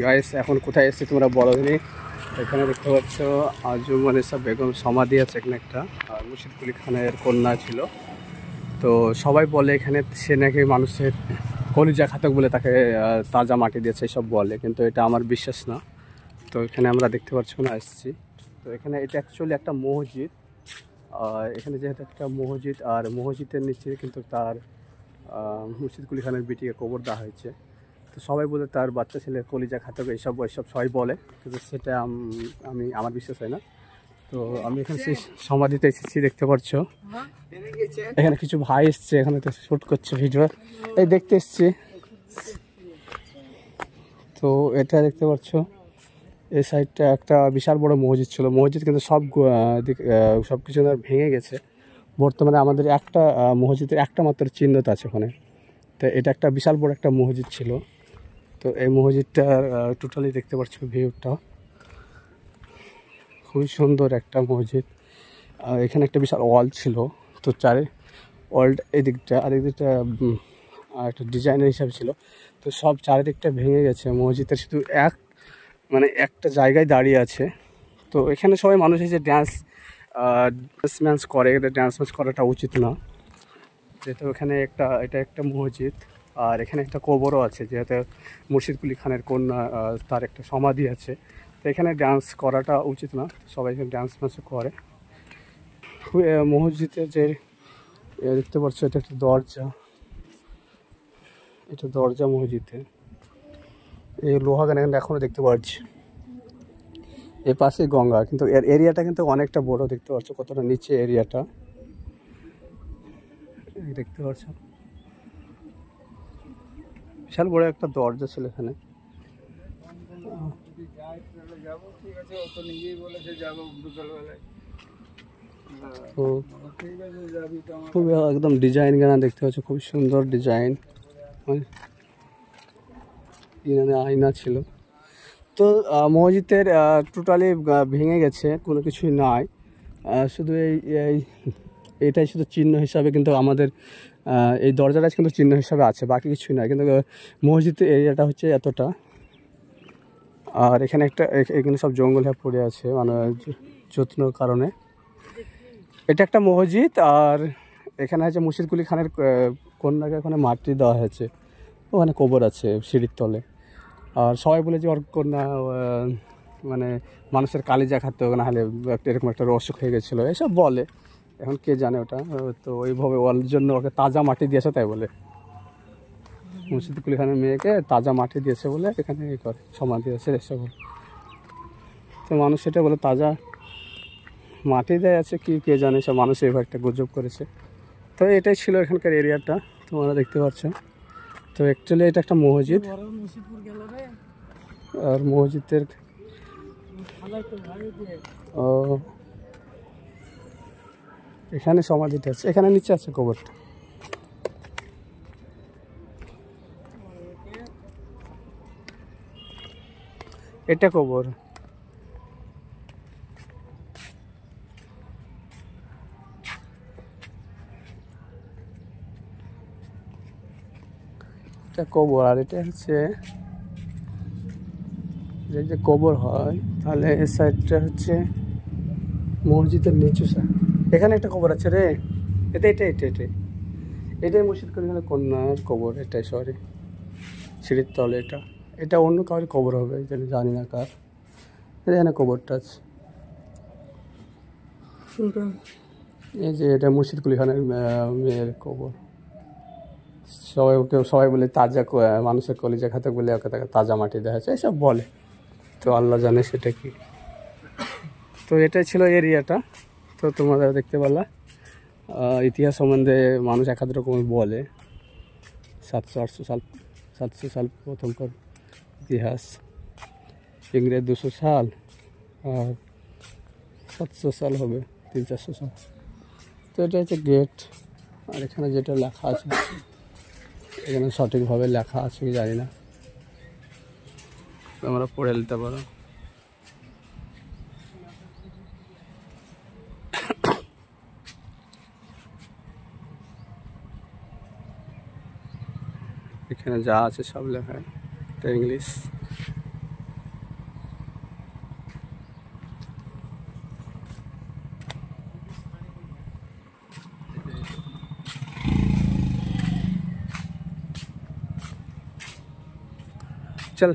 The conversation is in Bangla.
গাইস এখন কোথায় এসেছি তোমরা বলো দিনি। এখানে দেখতে পাচ্ছ আঞ্জুমানেসা বেগম সমাধি আছে এখানে একটা, আর মুর্শিদ কুলি খানের কন্যা ছিল। তো সবাই বলে এখানে সে নাকি মানুষের কলিজা খাতক বলে তাকে তাজা মাটি দিয়েছে সব বলে, কিন্তু এটা আমার বিশ্বাস না। তো এখানে আমরা দেখতে পাচ্ছি না এসেছি। তো এখানে এটা অ্যাকচুয়ালি একটা মসজিদ, আর এখানে যেহেতু একটা মসজিদ, আর মসজিদের নিচে কিন্তু তার মুর্শিদ কুলি খানের বিটিকে কবর দেওয়া হয়েছে। তো সবাই বলে তার বাচ্চা ছেলে কলিজা খাতক এইসব সবাই বলে, কিন্তু সেটা আমার বিশ্বাস হয় না। তো আমি এখানে সেই সমাধিতে এসেছি, দেখতে পাচ্ছ এখানে কিছু ভাই এসছে, এখানে তো শ্যুট করছে ভিডিও, এই দেখতে এসছি। তো এটা দেখতে পাচ্ছ এই সাইডটা একটা বিশাল বড় মসজিদ ছিল, মসজিদ কিন্তু সব কিছু ভেঙে গেছে। বর্তমানে আমাদের একটা মসজিদের একটা মাত্র চিহ্নতা আছে ওখানে। তো এটা একটা বিশাল বড় একটা মসজিদ ছিল। তো এই মসজিদটার টোটালি দেখতে পাচ্ছ ভিউটা খুবই সুন্দর একটা মসজিদ। এখানে একটা বিশাল ওয়াল ছিল, তো ওয়ালটা এদিকটা আর এদিকটা একটা ডিজাইনের হিসাবে ছিল। তো সব চারিদিকটা ভেঙে গেছে, মসজিদের শুধু একটা জায়গায় দাঁড়িয়ে আছে। তো এখানে সবাই মানুষ এসে ড্যান্স ম্যান্স করে, ড্যান্স ম্যান্স করাটা উচিত না, যেহেতু এখানে এটা একটা মসজিদ। আর এখানে একটা কবরও আছে, যেহেতু মুর্শিদ কুলি খানের কন্যা তার একটা সমাধি আছে। তো এখানে ডান্স করাটা উচিত না, সবাই এখানে ডান্স ম্যান্স করে। মসজিদের যে দেখতে পাচ্ছ এটা একটা দরজা, এটা দরজা মসজিদে। এই লোহাগান এখনো দেখতে পাচ্ছি, এর পাশে গঙ্গা, কিন্তু এর এরিয়াটা কিন্তু অনেকটা বড়, দেখতে পাচ্ছ কতটা নিচে এরিয়াটা দেখতে পাচ্ছ। বিশাল বড় একটা দরজা ছিল এখানে। খুব একদম ডিজাইন গানা দেখতে পাচ্ছ, খুব সুন্দর ডিজাইন, আয়না ছিল। তো মসজিদের টোটালি ভেঙে গেছে, কোনো কিছুই নাই, শুধু এটাই শুধু চিহ্ন হিসাবে, কিন্তু আমাদের এই দরজাটা কিন্তু চিহ্ন হিসাবে আছে, বাকি কিছুই নাই। কিন্তু মসজিদের এরিয়াটা হচ্ছে এতটা, আর এখানে সব জঙ্গল হয়ে পড়ে আছে মানে যত্নর কারণে। এটা একটা মসজিদ, আর এখানে হচ্ছে মুর্শিদ কুলি খানের কন্যাকে ওখানে মাটি দেওয়া হয়েছে, ওখানে কবর আছে সিঁড়ির তলে। আর সবাই বলে যে ওর কন্যা মানে মানুষের কালিজা খাতো, না হলে এরকম একটা অসুখ হয়ে গেছিলো এসব বলে, এখন কে জানে ওটা। তো ওইভাবে ওর জন্য ওকে তাজা মাটি দিয়েছে, তাই বলে মুর্শিদ কুলি খানের মেয়েকে তাজা মাটি দিয়েছে বলে এখানে করে সমাধি আছে এসব। তো মানুষ সেটা বলে তাজা মাটি দেয় আছে, কি কে জানে, সব মানুষ এভাবে একটা গুজব করেছে। তো এটাই ছিল এখানকার এরিয়াটা, তোমরা দেখতে পাচ্ছ। তো অ্যাকচুয়ালি এটা একটা মসজিদ, আর মসজিদের এখানে সমাধিটা আছে, এখানে নিচে আছে কবরটা। এটা কবর, এটা কবর, আর এটা হচ্ছে যে কবর হয়, তাহলে এই সাইডটা হচ্ছে মসজিদের নিচু সাইড। এখানে একটা কবর আছে রে, এটাই মুর্শিদ কুলি খানের কন্যার কবর, এটাই সরি সিঁড়ির তলে। এটা অন্য কারোর কবর হবে, জানি না কার। এখানে কবরটা আছে, এই যে এটা মুর্শিদ কুলি খানের মেয়ের কবর। সবাই বলে তাজা মানুষের কলিজা খাতক বলে ওকে তাকে তাজা মাটি দেওয়া হয়েছে, এসব বলে। তো আল্লাহ জানে সেটা কি। তো এটাই ছিল এরিয়াটা। তো তোমরা দেখতে পারলা ইতিহাস সম্বন্ধে মানুষ এক রকম বলে, 700 সাল প্রথমকার ইতিহাস, ইংরেজ 200 সাল, আর 700 সাল হবে, 300-400 সাল। তো এটা হচ্ছে গেট, আর এখানে যেটা লেখা আছে, এখানে সঠিকভাবে লেখা আছে কি জানি না, তোমরা পড়ে নিতে পারো। এখানে যা আছে সব লেখা, এটা ইংলিশ। চল।